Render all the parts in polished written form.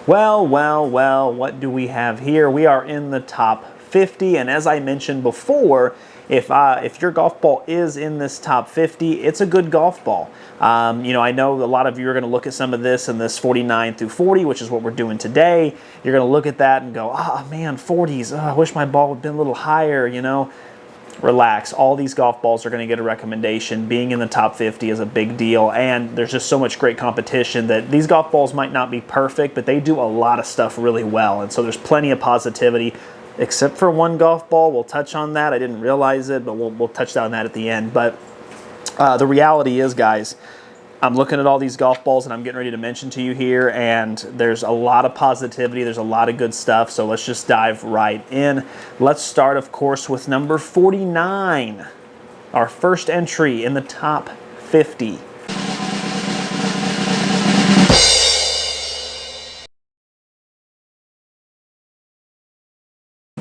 Well, what do we have here? We are in the top 50, and as I mentioned before, if your golf ball is in this top 50, it's a good golf ball. I know a lot of you are going to look at some of this in this 49 through 40, which is what we're doing today. You're going to look at that and go, man, 40s, I wish my ball would have been a little higher, Relax. All these golf balls are going to get a recommendation. Being in the top 50 is a big deal, and there's just so much great competition that these golf balls might not be perfect, but they do a lot of stuff really well, and so there's plenty of positivity, except for one golf ball. We'll touch on that. I didn't realize it, but we'll touch on that at the end. But the reality is, guys, I'm looking at all these golf balls and I'm getting ready to mention to you here, and there's a lot of positivity, there's a lot of good stuff, so let's just dive right in. Let's start, of course, with number 49, our first entry in the top 50.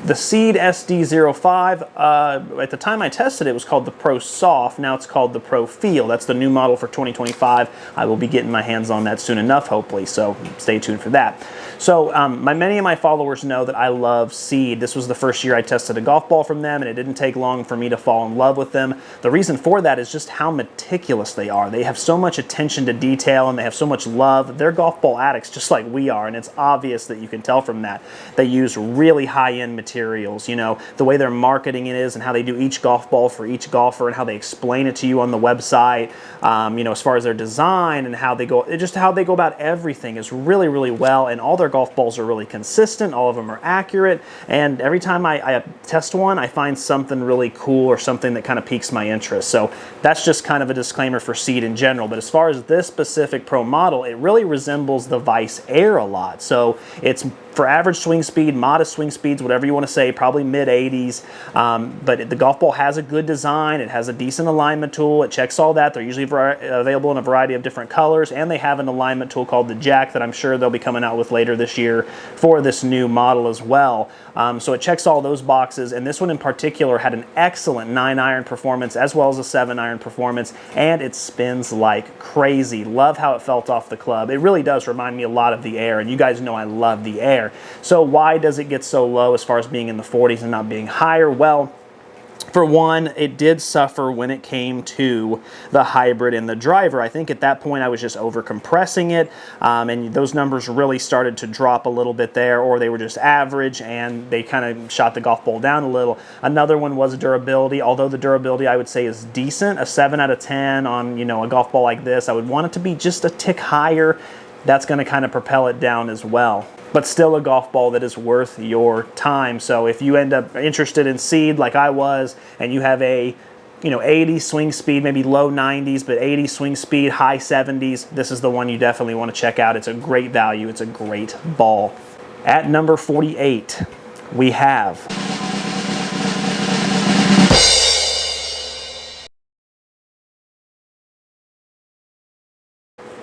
The Seed SD05, at the time I tested it was called the Pro Soft. Now it's called the Pro Feel. That's the new model for 2025. I will be getting my hands on that soon enough, hopefully, so stay tuned for that. So many of my followers know that I love Seed. This was the first year I tested a golf ball from them, and it didn't take long for me to fall in love with them. The reason for that is just how meticulous they are. They have so much attention to detail, and they have so much love. They're golf ball addicts just like we are, and it's obvious that you can tell from that. They use really high-end materials, the way their marketing it is and how they do each golf ball for each golfer and how they explain it to you on the website, as far as their design and how they go about everything is really, really well, and all their golf balls are really consistent. All of them are accurate, and every time I test one, I find something really cool or something that kind of piques my interest. So that's just kind of a disclaimer for Seed in general. But as far as this specific Pro model, it really resembles the Vice Air a lot. So it's for average swing speed, modest swing speeds, whatever you want to say, probably mid-80s. But the golf ball has a good design. It has a decent alignment tool. It checks all that. They're usually available in a variety of different colors, and they have an alignment tool called the Jack that I'm sure they'll be coming out with later this year for this new model as well. So it checks all those boxes, and this one in particular had an excellent 9-iron performance as well as a 7-iron performance, and it spins like crazy. Love how it felt off the club. It really does remind me a lot of the Air, and you guys know I love the Air. So why does it get so low as far as being in the 40s and not being higher? Well, for one, it did suffer when it came to the hybrid and the driver. I think at that point I was just over compressing it, and those numbers really started to drop a little bit there, or they were just average and they kind of shot the golf ball down a little. Another one was durability, although the durability I would say is decent. A 7 out of 10 on a golf ball like this. I would want it to be just a tick higher. That's going to kind of propel it down as well. But still a golf ball that is worth your time. So if you end up interested in Seed like I was, and you have a 80 swing speed, maybe low 90s, but 80 swing speed, high 70s, this is the one you definitely want to check out. It's a great value. It's a great ball. At number 48, we have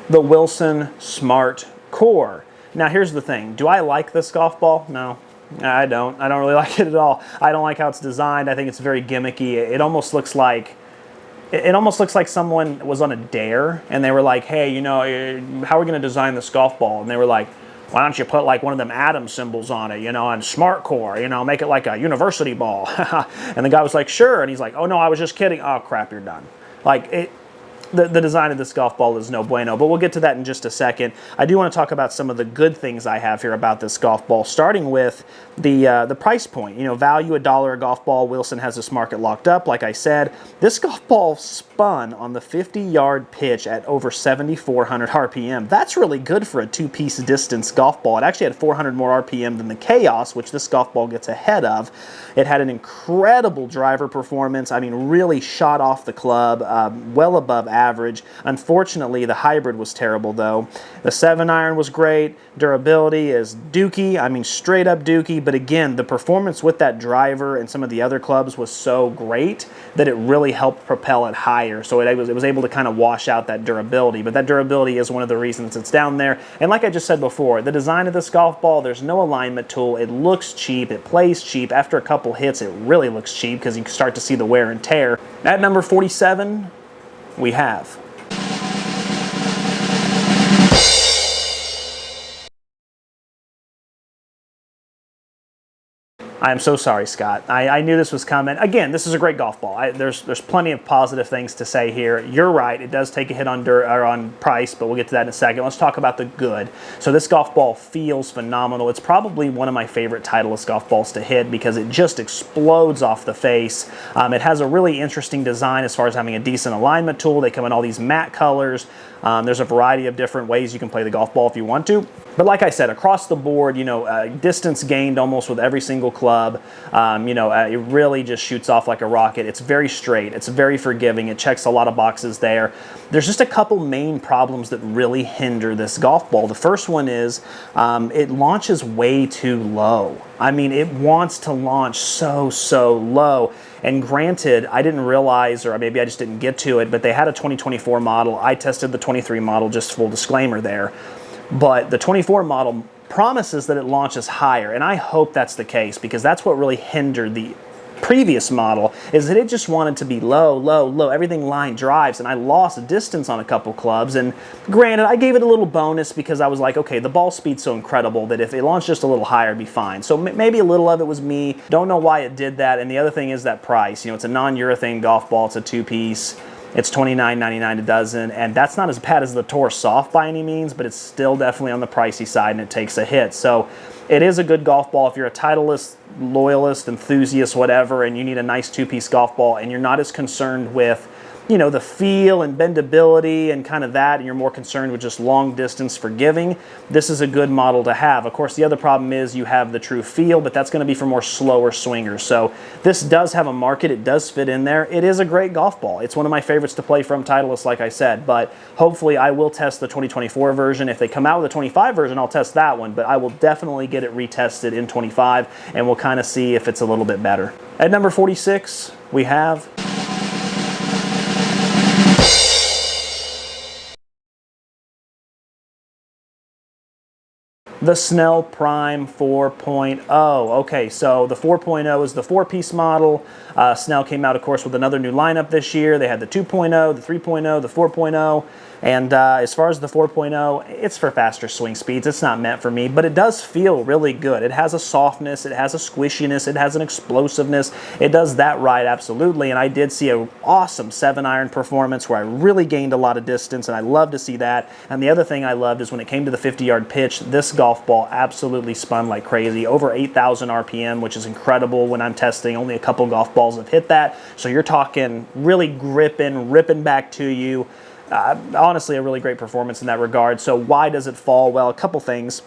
the Wilson Smart Core. Now here's the thing. Do I like this golf ball? No, I don't. I don't really like it at all. I don't like how it's designed. I think it's very gimmicky. It almost looks like someone was on a dare and they were like, hey, how are we going to design this golf ball? And they were like, why don't you put like one of them atom symbols on it, on Smart Core, make it like a university ball. And the guy was like, sure. And he's like, oh no, I was just kidding. Oh crap, you're done. The design of this golf ball is no bueno, but we'll get to that in just a second. I do want to talk about some of the good things I have here about this golf ball, starting with the price point. Value $1 a golf ball. Wilson has this market locked up. Like I said, this golf ball spun on the 50-yard pitch at over 7,400 RPM. That's really good for a two-piece distance golf ball. It actually had 400 more RPM than the Chaos, which this golf ball gets ahead of. It had an incredible driver performance. I mean, really shot off the club, well above average. Unfortunately, the hybrid was terrible, though. The 7-iron was great. Durability is dookie. I mean, straight up dookie. But again, the performance with that driver and some of the other clubs was so great that it really helped propel it higher. So it was able to kind of wash out that durability. But that durability is one of the reasons it's down there. And like I just said before, the design of this golf ball, there's no alignment tool. It looks cheap. It plays cheap. After a couple hits, it really looks cheap because you can start to see the wear and tear. At number 47, we have I am so sorry, Scott. I knew this was coming. Again, this is a great golf ball. There's plenty of positive things to say here. You're right. It does take a hit on price, but we'll get to that in a second. Let's talk about the good. So this golf ball feels phenomenal. It's probably one of my favorite Titleist golf balls to hit because it just explodes off the face. It has a really interesting design as far as having a decent alignment tool. They come in all these matte colors. There's a variety of different ways you can play the golf ball if you want to. But like I said, across the board, distance gained almost with every single club. It really just shoots off like a rocket. It's very straight. It's very forgiving. It checks a lot of boxes there. There's just a couple main problems that really hinder this golf ball. The first one is it launches way too low. I mean, it wants to launch so low. And granted, I didn't realize, or maybe I just didn't get to it, but they had a 2024 model. I tested the 23 model, just full disclaimer there. But the 24 model promises that it launches higher, and I hope that's the case because that's what really hindered the previous model, is that it just wanted to be low. Everything line drives, and I lost distance on a couple clubs. And granted, I gave it a little bonus because I was like, okay, the ball speed's so incredible that if it launched just a little higher, it'd be fine. So maybe a little of it was me. Don't know why it did that. And the other thing is that price. It's a non-urethane golf ball. It's a two-piece. It's $29.99 a dozen, and that's not as bad as the Tour Soft by any means, but it's still definitely on the pricey side, and it takes a hit. So it is a good golf ball if you're a Titleist, loyalist, enthusiast, whatever, and you need a nice two-piece golf ball, and you're not as concerned with the feel and bendability and kind of that, and you're more concerned with just long distance forgiving. This is a good model to have. Of course, the other problem is you have the true feel, but that's going to be for more slower swingers. So this does have a market. It does fit in there. It is a great golf ball. It's one of my favorites to play from Titleist, like I said, but hopefully I will test the 2024 version. If they come out with a 25 version, I'll test that one, but I will definitely get it retested in 25, and we'll kind of see if it's a little bit better. At number 46, we have the Snell Prime 4.0. Okay, so the 4.0 is the four-piece model. Snell came out, of course, with another new lineup this year. They had the 2.0, the 3.0, the 4.0. And as far as the 4.0, it's for faster swing speeds. It's not meant for me, but it does feel really good. It has a softness, it has a squishiness, it has an explosiveness. It does that right, absolutely. And I did see an awesome 7-iron performance where I really gained a lot of distance, and I love to see that. And the other thing I loved is when it came to the 50-yard pitch, this golf ball absolutely spun like crazy. Over 8,000 RPM, which is incredible when I'm testing. Only a couple golf balls have hit that. So you're talking really gripping, ripping back to you. Honestly, a really great performance in that regard. So why does it fall? Well, a couple things.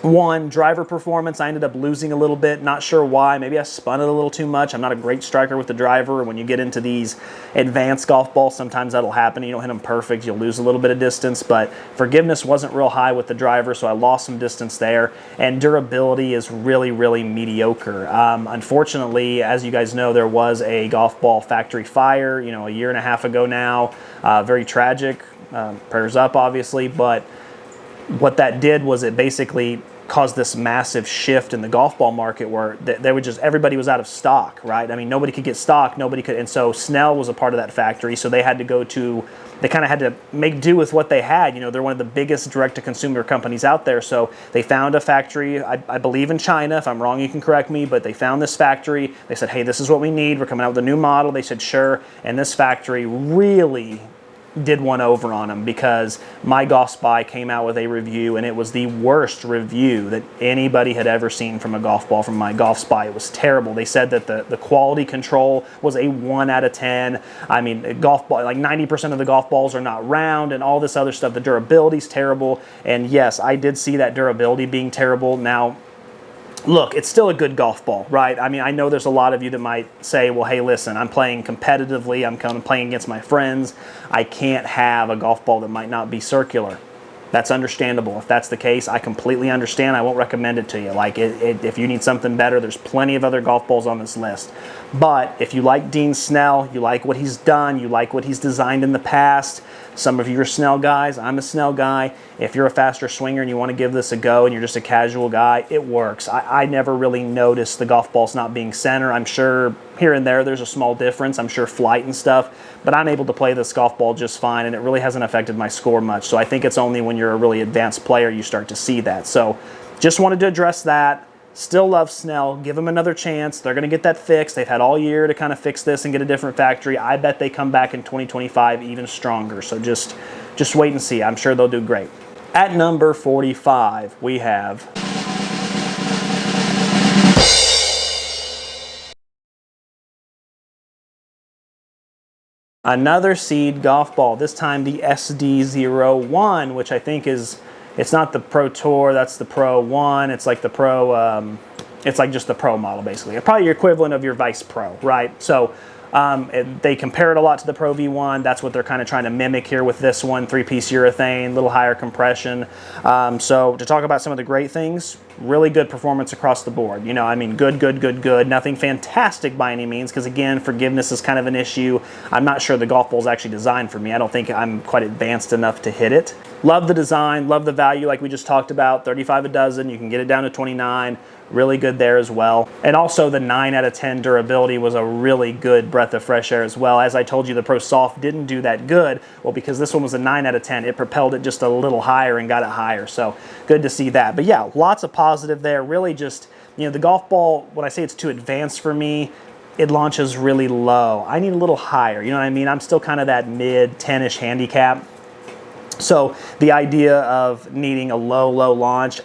One, driver performance, I ended up losing a little bit. Not sure why. Maybe I spun it a little too much. I'm not a great striker with the driver. When you get into these advanced golf balls, sometimes that'll happen. You don't hit them perfect. You'll lose a little bit of distance. But forgiveness wasn't real high with the driver, so I lost some distance there. And durability is really mediocre. Unfortunately, as you guys know, there was a golf ball factory fire, a year and a half ago now. Very tragic. Prayers up, obviously. But what that did was it basically caused this massive shift in the golf ball market where they would everybody was out of stock, right? I mean, nobody could get stock, and so Snell was a part of that factory, so they had to they kind of had to make do with what they had. They're one of the biggest direct-to-consumer companies out there, so they found a factory, I believe in China. If I'm wrong, you can correct me, but they found this factory. They said, hey, this is what we need. We're coming out with a new model. They said, sure, and this factory really did one over on them because My Golf Spy came out with a review, and it was the worst review that anybody had ever seen from a golf ball from My Golf Spy. It was terrible. They said that the quality control was a 1 out of 10. I mean, golf ball, like 90% of the golf balls are not round and all this other stuff. The durability's terrible. And yes, I did see that durability being terrible. Now, look, it's still a good golf ball, right? I mean, I know there's a lot of you that might say, well, hey, listen, I'm playing competitively. I'm kind of playing against my friends. I can't have a golf ball that might not be circular. That's understandable. If that's the case, I completely understand. I won't recommend it to you. Like, if you need something better, there's plenty of other golf balls on this list. But if you like Dean Snell, you like what he's done, you like what he's designed in the past, some of you are Snell guys, I'm a Snell guy. If you're a faster swinger and you want to give this a go and you're just a casual guy, it works. I never really noticed the golf balls not being center. I'm sure here and there's a small difference. I'm sure flight and stuff, but I'm able to play this golf ball just fine, and it really hasn't affected my score much. So I think it's only when you're a really advanced player you start to see that. So just wanted to address that. Still love Snell. Give them another chance. They're going to get that fixed. They've had all year to kind of fix this and get a different factory. I bet they come back in 2025 even stronger. So just wait and see. I'm sure they'll do great. At number 45, we have another Seed golf ball, this time the SD01, which I think is, it's not the Pro Tour, that's the Pro 1. It's like the Pro, it's like just the Pro model basically. Probably your equivalent of your Vice Pro, right? So they compare it a lot to the Pro V1. That's what they're kind of trying to mimic here with this one. 3-piece urethane, a little higher compression. So to talk about some of the great things, really good performance across the board. You know, I mean, good. Nothing fantastic by any means, because again, forgiveness is kind of an issue. I'm not sure the golf ball is actually designed for me. I don't think I'm quite advanced enough to hit it. Love the design, love the value like we just talked about, 35 a dozen. You can get it down to 29. Really good there as well. And also the 9 out of 10 durability was a really good breath of fresh air as well. As I told you, the Pro Soft didn't do that good. Well, because this one was a 9 out of 10, it propelled it just a little higher and got it higher. So good to see that. But yeah, lots of positive there. Really just, you know, the golf ball, when I say it's too advanced for me, it launches really low. I need a little higher. You know what I mean? I'm still kind of that mid 10-ish handicap. So the idea of needing a low launch,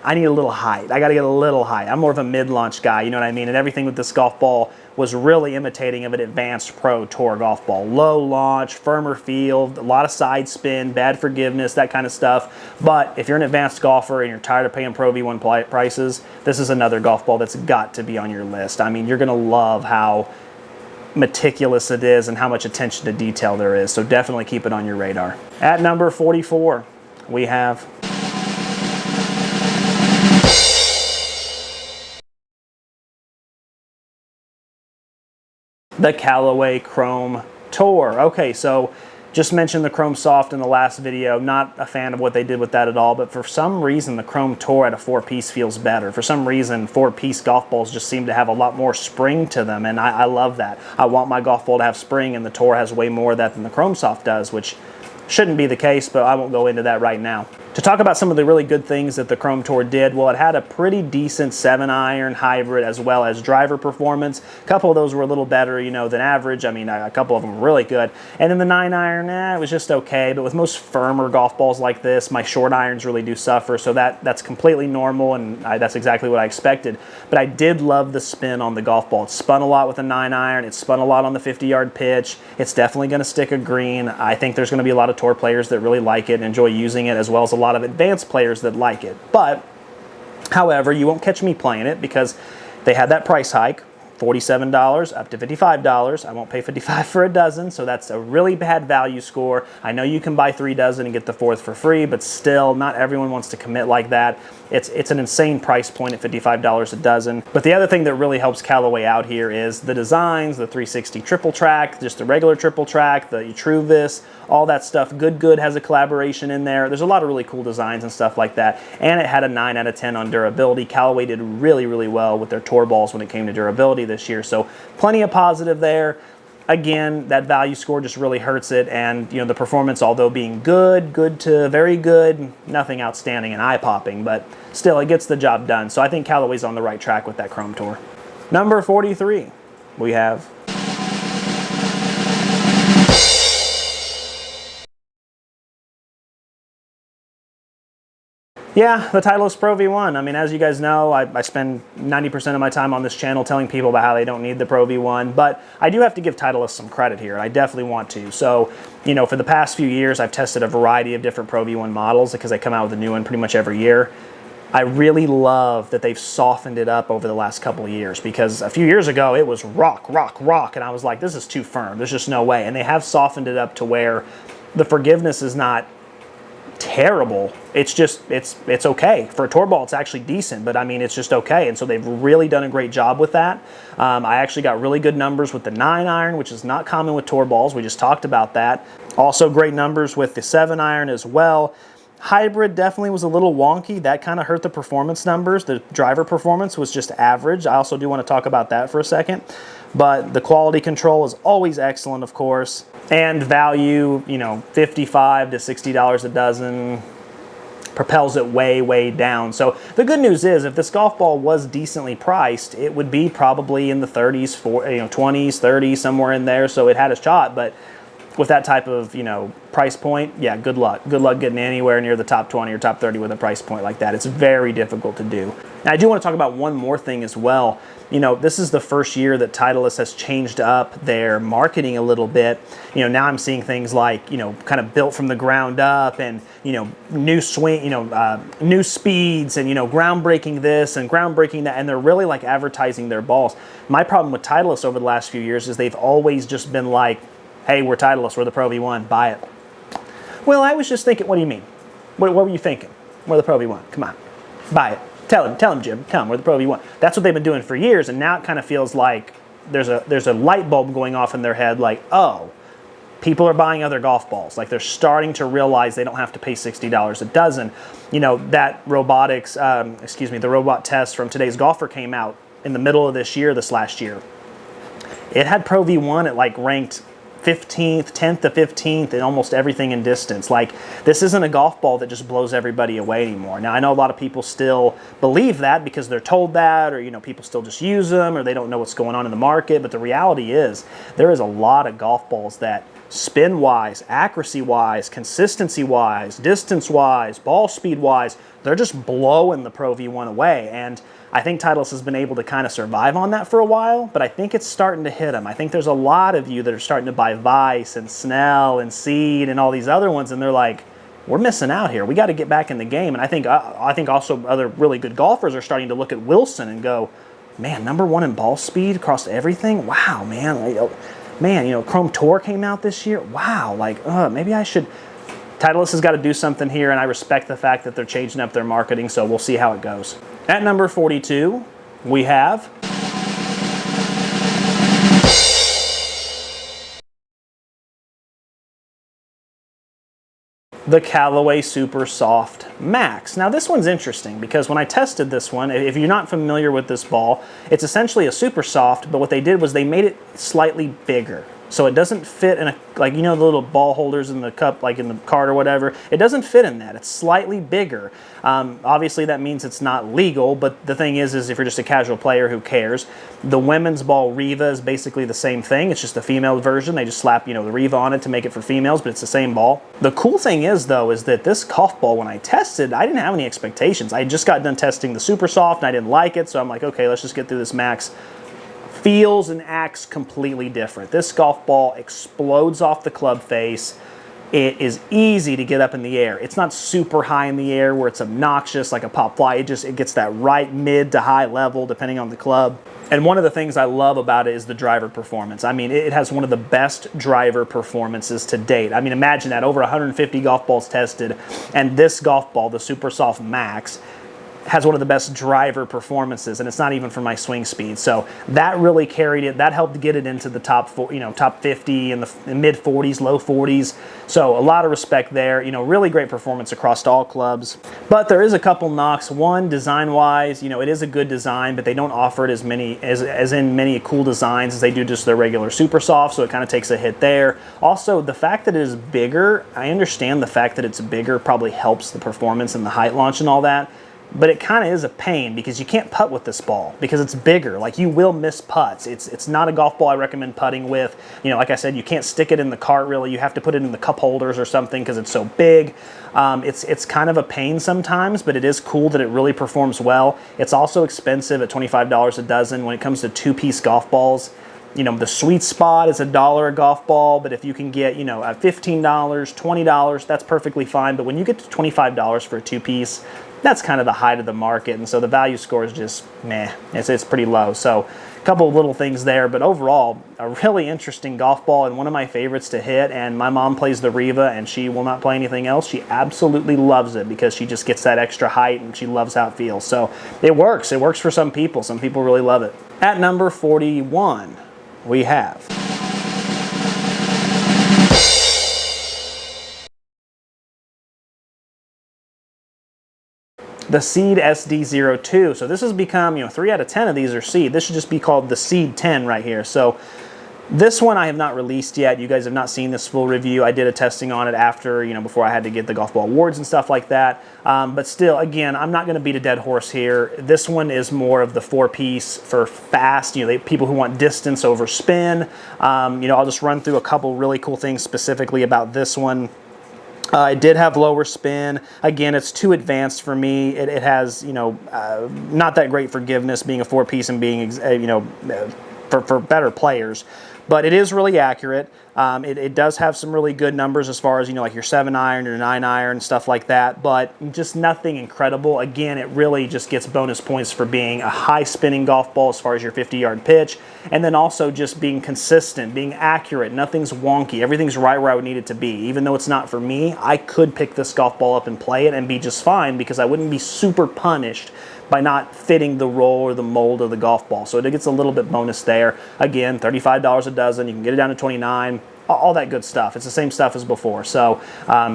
I need a little height. I got to get a little height. I'm more of a mid-launch guy, you know what I mean? And everything with this golf ball was really imitating of an advanced Pro Tour golf ball. Low launch, firmer field, a lot of side spin, bad forgiveness, that kind of stuff. But if you're an advanced golfer and you're tired of paying Pro V1 prices, this is another golf ball that's got to be on your list. I mean, you're going to love how meticulous it is and how much attention to detail there is. So definitely keep it on your radar. At number 44, we have the Callaway Chrome Tour. Okay, so just mentioned the Chrome Soft in the last video. Not a fan of what they did with that at all, but for some reason the Chrome Tour at a 4-piece feels better. For some reason 4-piece golf balls just seem to have a lot more spring to them, and I love that. I want my golf ball to have spring, and the Tour has way more of that than the Chrome Soft does, which shouldn't be the case, but I won't go into that right now. To talk about some of the really good things that the Chrome Tour did, well, it had a pretty decent 7-iron hybrid as well as driver performance. A couple of those were a little better, you know, than average. I mean, a couple of them were really good. And then the 9-iron, it was just okay. But with most firmer golf balls like this, my short irons really do suffer. So that's completely normal, and that's exactly what I expected. But I did love the spin on the golf ball. It spun a lot with a 9-iron. It spun a lot on the 50-yard pitch. It's definitely going to stick a green. I think there's going to be a lot of tour players that really like it and enjoy using it, as well as a lot of advanced players that like it. But however, you won't catch me playing it because they had that price hike, $47 up to $55. I won't pay $55 for a dozen, so that's a really bad value score. I know you can buy 3 dozen and get the 4th for free, but still, not everyone wants to commit like that. It's an insane price point at $55 a dozen. But the other thing that really helps Callaway out here is the designs, the 360 triple track, just the regular triple track, the Etruvis, all that stuff. Good has a collaboration in there. There's a lot of really cool designs and stuff like that. And it had a 9 out of 10 on durability. Callaway did really well with their tour balls when it came to durability this year. So plenty of positive there. Again, that value score just really hurts it, and you know, the performance, although being good to very good, nothing outstanding and eye-popping, but still it gets the job done. So I think Callaway's on the right track with that Chrome Tour. Number 43, we have yeah, the Titleist Pro V1. I mean, as you guys know, I spend 90% of my time on this channel telling people about how they don't need the Pro V1, but I do have to give Titleist some credit here, and I definitely want to. So, you know, for the past few years, I've tested a variety of different Pro V1 models because they come out with a new one pretty much every year. I really love that they've softened it up over the last couple of years, because a few years ago, it was rock, and I was like, this is too firm. There's just no way. And they have softened it up to where the forgiveness is not terrible. It's just, it's okay. For a tour ball, it's actually decent, but I mean, it's just okay. And so they've really done a great job with that. I actually got really good numbers with the 9-iron, which is not common with tour balls. We just talked about that. Also great numbers with the 7-iron as well. Hybrid definitely was a little wonky. That kind of hurt the performance numbers. The driver performance was just average. I also do want to talk about that for a second. But the quality control is always excellent, of course. And value, you know, $55 to $60 a dozen. propels it way, way down. So the good news is, if this golf ball was decently priced, it would be probably in the 30s, 20s, 30s, somewhere in there. So it had a shot, but with that type of, price point, yeah, good luck. Good luck getting anywhere near the top 20 or top 30 with a price point like that. It's very difficult to do. Now, I do want to talk about one more thing as well. This is the first year that Titleist has changed up their marketing a little bit. Now I'm seeing things like, kind of built from the ground up, and, new swing, new speeds, and, groundbreaking this and groundbreaking that. And they're really like advertising their balls. My problem with Titleist over the last few years is they've always just been like, hey, we're Titleist, we're the Pro V1, buy it. Well, I was just thinking, what do you mean? What were you thinking? We're the Pro V1, come on, buy it. Tell him, Jim, tell him we're the Pro V1. That's what they've been doing for years, and now it kind of feels like there's a light bulb going off in their head, like, oh, people are buying other golf balls. Like, they're starting to realize they don't have to pay $60 a dozen. That the robot test from Today's Golfer came out in the middle of this last year. It had Pro V1 at like ranked 15th, 10th to 15th, and almost everything in distance. Like, this isn't a golf ball that just blows everybody away anymore. Now, I know a lot of people still believe that because they're told that, or, people still just use them, or they don't know what's going on in the market. But the reality is, there is a lot of golf balls that spin-wise, accuracy-wise, consistency-wise, distance-wise, ball speed-wise, they're just blowing the Pro V1 away. And I think Titleist has been able to kind of survive on that for a while, but I think it's starting to hit them. I think there's a lot of you that are starting to buy Vice and Snell and Seed and all these other ones, and they're like, we're missing out here. We got to get back in the game. And I think also other really good golfers are starting to look at Wilson and go, man, #1 in ball speed across everything? Wow, man. Chrome Tour came out this year. Wow, maybe I should. Titleist has got to do something here, and I respect the fact that they're changing up their marketing, so we'll see how it goes. At number 42, we have the Callaway Super Soft Max. Now, this one's interesting because when I tested this one, if you're not familiar with this ball, it's essentially a super soft, but what they did was they made it slightly bigger. So it doesn't fit in the little ball holders in the cup, like in the cart or whatever. It doesn't fit in that. It's slightly bigger. Obviously, that means it's not legal, but the thing is if you're just a casual player, who cares? The women's ball Riva is basically the same thing. It's just a female version. They just slap, the Riva on it to make it for females, but it's the same ball. The cool thing is, though, is that this golf ball, when I tested, I didn't have any expectations. I just got done testing the Super Soft, and I didn't like it, so I'm like, okay, let's just get through this Max. Feels and acts completely different. This golf ball explodes off the club face. It is easy to get up in the air. It's not super high in the air where it's obnoxious like a pop fly. It gets that right mid to high level depending on the club. And one of the things I love about it is the driver performance. I mean, it has one of the best driver performances to date. I mean, imagine that, over 150 golf balls tested, and this golf ball, the Super Soft Max, has one of the best driver performances, and it's not even for my swing speed. So that really carried it. That helped get it into the top 50 and the mid 40s, low 40s. So a lot of respect there. Really great performance across all clubs. But there is a couple knocks. One, design-wise, it is a good design, but they don't offer it as many cool designs as they do just their regular Super Soft. So it kind of takes a hit there. Also, the fact that it is bigger, I understand the fact that it's bigger probably helps the performance and the height launch and all that. But it kind of is a pain because you can't putt with this ball because it's bigger. Like, you will miss putts. It's not a golf ball I recommend putting with. Like I said, you can't stick it in the cart really. You have to put it in the cup holders or something because it's so big. It's kind of a pain sometimes, but it is cool that it really performs well. It's also expensive at $25 a dozen when it comes to two-piece golf balls. The sweet spot is $1 a golf ball, but if you can get, at $15, $20, that's perfectly fine. But when you get to $25 for a two-piece, that's kind of the height of the market, and so the value score is just meh. It's pretty low. So a couple of little things there, but overall, a really interesting golf ball and one of my favorites to hit. And my mom plays the Riva, and she will not play anything else. She absolutely loves it because she just gets that extra height, and she loves how it feels. So it works. It works for some people. Some people really love it. At number 41, we have the Seed SD02. So this has become, 3 out of 10 of these are Seed. This should just be called the Seed 10 right here. So This one I have not released yet. You guys have not seen this full review. I did a testing on it after, before I had to get the Golf Ball Awards and stuff like that. But still, again, I'm not going to beat a dead horse here. This one is more of the 4-piece for fast, people who want distance over spin. I'll just run through a couple really cool things specifically about this one. It did have lower spin. Again, it's too advanced for me. It has, not that great forgiveness being a 4-piece and being, for better players. But it is really accurate. It does have some really good numbers as far as, like your 7-iron, your 9-iron, stuff like that, but just nothing incredible. Again, it really just gets bonus points for being a high spinning golf ball as far as your 50-yard pitch, and then also just being consistent, being accurate. Nothing's wonky. Everything's right where I would need it to be. Even though it's not for me, I could pick this golf ball up and play it and be just fine because I wouldn't be super punished by not fitting the roll or the mold of the golf ball. So it gets a little bit bonus there. Again, $35 a dozen. You can get it down to 29. All that good stuff. It's the same stuff as before. So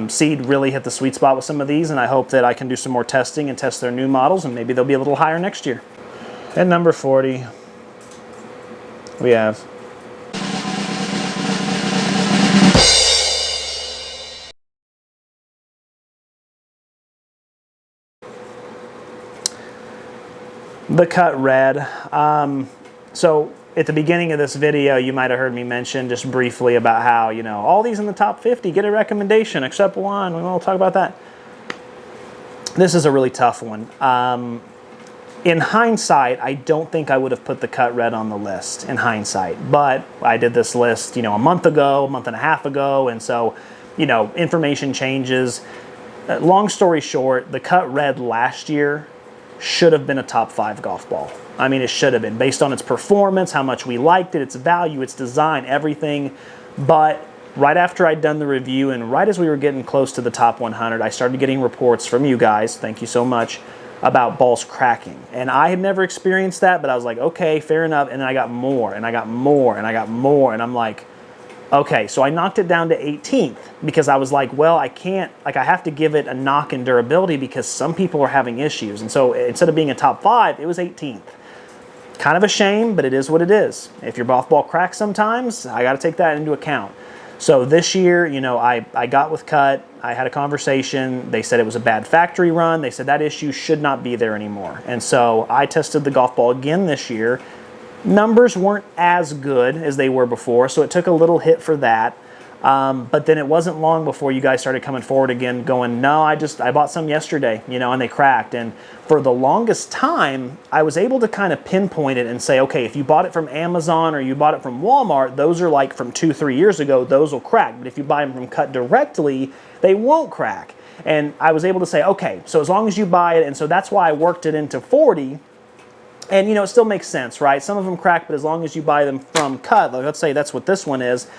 Seed really hit the sweet spot with some of these, and I hope that I can do some more testing and test their new models, and maybe they'll be a little higher next year. At number 40, we have the Cut Red. So at the beginning of this video, you might have heard me mention just briefly about how, all these in the top 50 get a recommendation except one. We won't talk about that. This is a really tough one. In hindsight, I don't think I would have put the Cut Red on the list in hindsight, but I did this list, a month and a half ago, and so, information changes. Long story short, the Cut Red last year should have been a top 5 golf ball. I mean, it should have been based on its performance, how much we liked it, its value, its design, everything. But right after I'd done the review and right as we were getting close to the top 100, I started getting reports from you guys, thank you so much, about balls cracking. And I had never experienced that, but I was like, okay, fair enough. And then I got more and I got more and I got more. And I'm like, okay, so I knocked it down to 18th because I was like, well, I can't, I have to give it a knock in durability because some people are having issues. And so instead of being a top 5, it was 18th. Kind of a shame, but it is what it is. If your golf ball cracks sometimes, I got to take that into account. So this year, I got with Cut, I had a conversation, they said it was a bad factory run, they said that issue should not be there anymore. And so I tested the golf ball again this year. Numbers weren't as good as they were before, so it took a little hit for that. But then it wasn't long before you guys started coming forward again going, no, I bought some yesterday, and they cracked. And for the longest time, I was able to kind of pinpoint it and say, okay, if you bought it from Amazon or you bought it from Walmart, those are like from 2-3 years ago, those will crack. But if you buy them from Cut directly, they won't crack. And I was able to say, okay, so as long as you buy it, and so that's why I worked it into 40. And, it still makes sense, right? Some of them crack, but as long as you buy them from Cut, like let's say that's what this one is,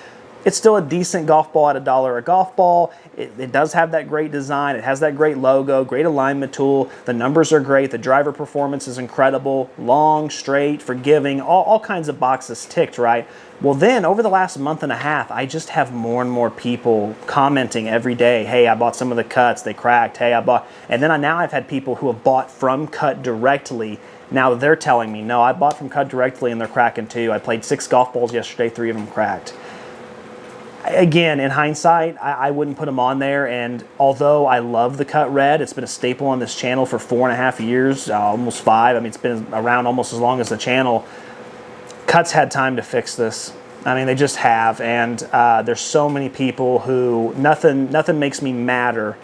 it's still a decent golf ball at $1 a golf ball. It does have that great design. It has that great logo, great alignment tool. The numbers are great. The driver performance is incredible. Long, straight, forgiving, all kinds of boxes ticked, right? Well, then over the last month and a half, I just have more and more people commenting every day, hey, I bought some of the Cuts, they cracked, hey, I bought, and then now I've had people who have bought from Cut directly. Now they're telling me, no, I bought from Cut directly and they're cracking too. I played 6 golf balls yesterday, 3 of them cracked. Again, in hindsight, I wouldn't put them on there, and although I love the Cut Red, it's been a staple on this channel for 4.5 years, almost 5. I mean, it's been around almost as long as the channel. Cut's had time to fix this. I mean, they just have, and there's so many people who, nothing makes me madder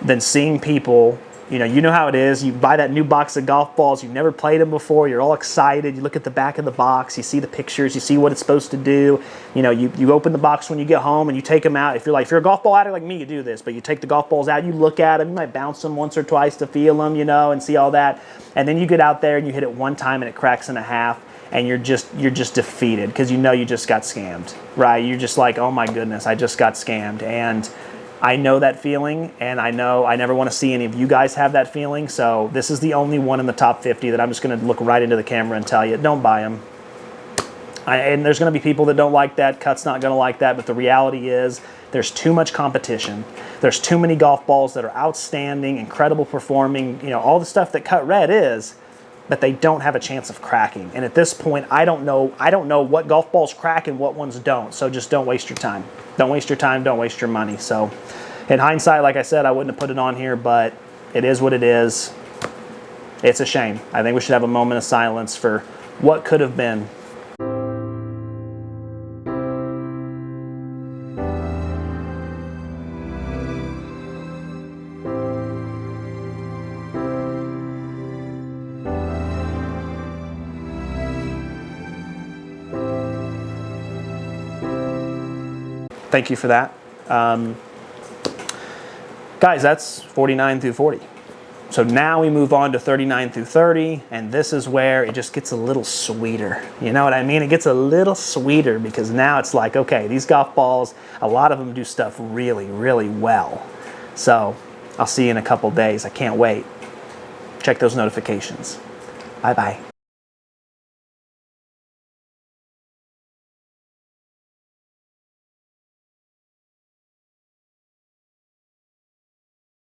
than seeing people, you know how it is. You buy that new box of golf balls. You've never played them before. You're all excited. You look at the back of the box. You see the pictures. You see what it's supposed to do. You open the box when you get home and you take them out. If you're a golf ball addict like me, you do this. But you take the golf balls out. You look at them. You might bounce them once or twice to feel them, and see all that. And then you get out there and you hit it one time and it cracks in half. And you're just defeated because you just got scammed, right? You're just like, oh my goodness, I just got scammed. And I know that feeling, and I know I never want to see any of you guys have that feeling, so this is the only one in the top 50 that I'm just going to look right into the camera and tell you, don't buy them. And there's going to be people that don't like that, Cut's not going to like that, but the reality is there's too much competition. There's too many golf balls that are outstanding, incredible performing, all the stuff that Cut Red is, but they don't have a chance of cracking. And at this point, I don't know what golf balls crack and what ones don't. So just don't waste your time. Don't waste your time, don't waste your money. So in hindsight, like I said, I wouldn't have put it on here, but it is what it is. It's a shame. I think we should have a moment of silence for what could have been. Thank you for that. Guys, that's 49 through 40. So now we move on to 39 through 30, and this is where it just gets a little sweeter. You know what I mean? It gets a little sweeter because now it's like, okay, these golf balls, a lot of them do stuff really, really well. So I'll see you in a couple days. I can't wait. Check those notifications. Bye-bye.